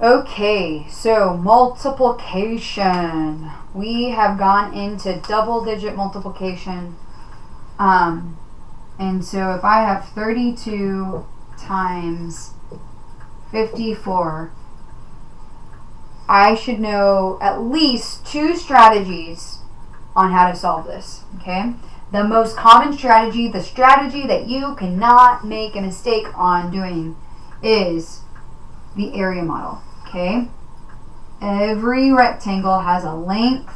Okay, so multiplication. We have gone into double-digit multiplication. And so if I have 32 times 54, I should know at least 2 strategies on how to solve this, okay? The most common strategy, the strategy that you cannot make a mistake on doing, is the area model, okay? Every rectangle has a length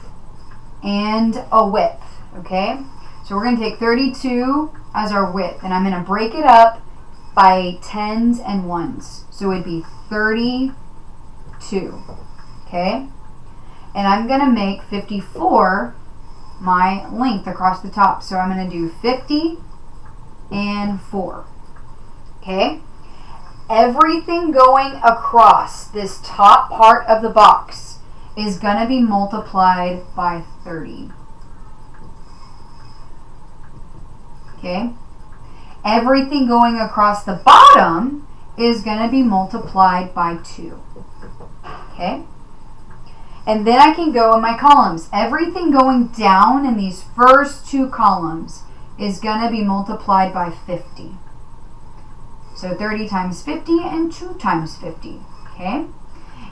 and a width, okay? So we're going to take 32 as our width, and I'm going to break it up by tens and ones. So it would be 32, okay? And I'm going to make 54 my length across the top. So I'm going to do 50 and 4, okay? Everything going across this top part of the box is going to be multiplied by 30. Okay? Everything going across the bottom is going to be multiplied by 2. Okay? And then I can go in my columns. Everything going down in these first 2 columns is going to be multiplied by 50. So 30 times 50 and 2 times 50. Okay?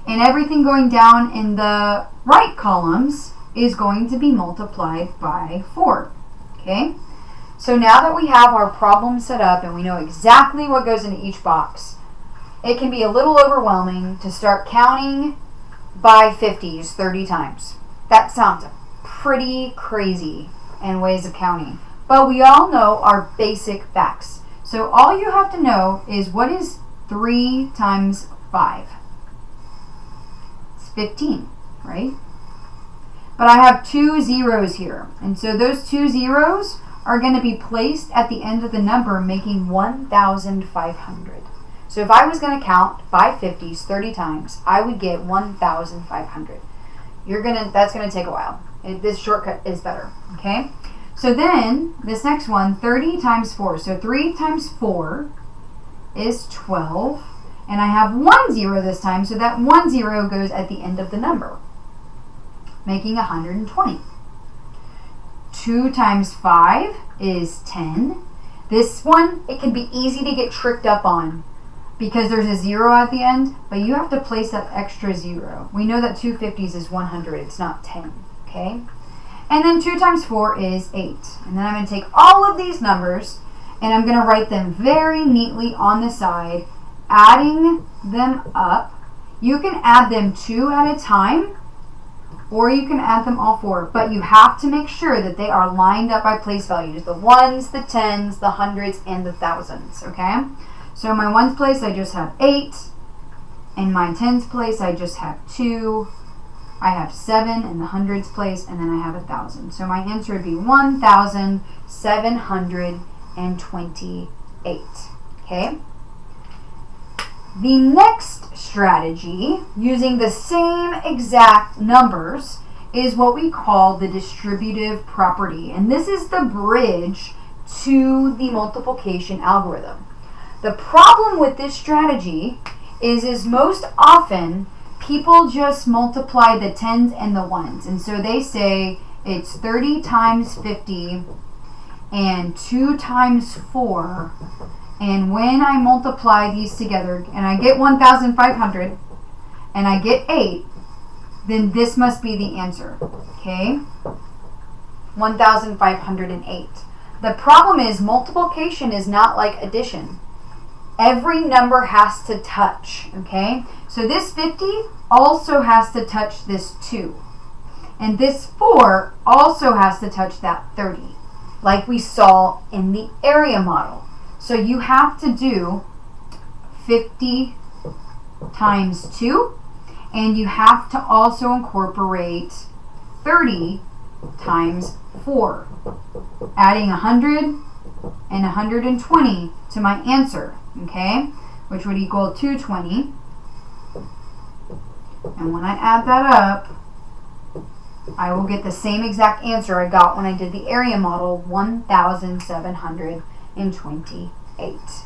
And everything going down in the right columns is going to be multiplied by 4. Okay? So now that we have our problem set up and we know exactly what goes into each box, it can be a little overwhelming to start counting by 50s 30 times. That sounds pretty crazy in ways of counting. But we all know our basic facts. So all you have to know is, what is 3 times 5? It's 15, right? But I have 2 zeros here. And so those 2 zeros are going to be placed at the end of the number, making 1,500. So if I was going to count by 50s 30 times, I would get 1,500. That's going to take a while. This shortcut is better, okay? So then, this next one, 30 times 4. So 3 times 4 is 12. And I have 1 zero this time, so that 1 zero goes at the end of the number, making 120. 2 times 5 is 10. This one, it can be easy to get tricked up on because there's a 0 at the end, but you have to place that extra 0. We know that 2 50s is 100. It's not 10, okay? And then 2 times 4 is 8. And then I'm going to take all of these numbers and I'm going to write them very neatly on the side, adding them up. You can add them 2 at a time, or you can add them all 4, but you have to make sure that they are lined up by place values. The ones, the tens, the hundreds, and the thousands, okay? So in my ones place, I just have 8. In my tens place, I just have 2. I have 7 in the hundreds place, and then I have 1,000. So my answer would be 1,728, okay? The next strategy, using the same exact numbers, is what we call the distributive property. And this is the bridge to the multiplication algorithm. The problem with this strategy is most often people just multiply the tens and the ones. And so they say it's 30 times 50 and 2 times 4. And when I multiply these together and I get 1,500 and I get 8, then this must be the answer, okay? 1,508. The problem is multiplication is not like addition. Every number has to touch, okay? So this 50 also has to touch this 2. And this 4 also has to touch that 30, like we saw in the area model. So you have to do 50 times 2, and you have to also incorporate 30 times 4, adding 100 and 120 to my answer, okay, which would equal 220. And when I add that up, I will get the same exact answer I got when I did the area model, 1,728.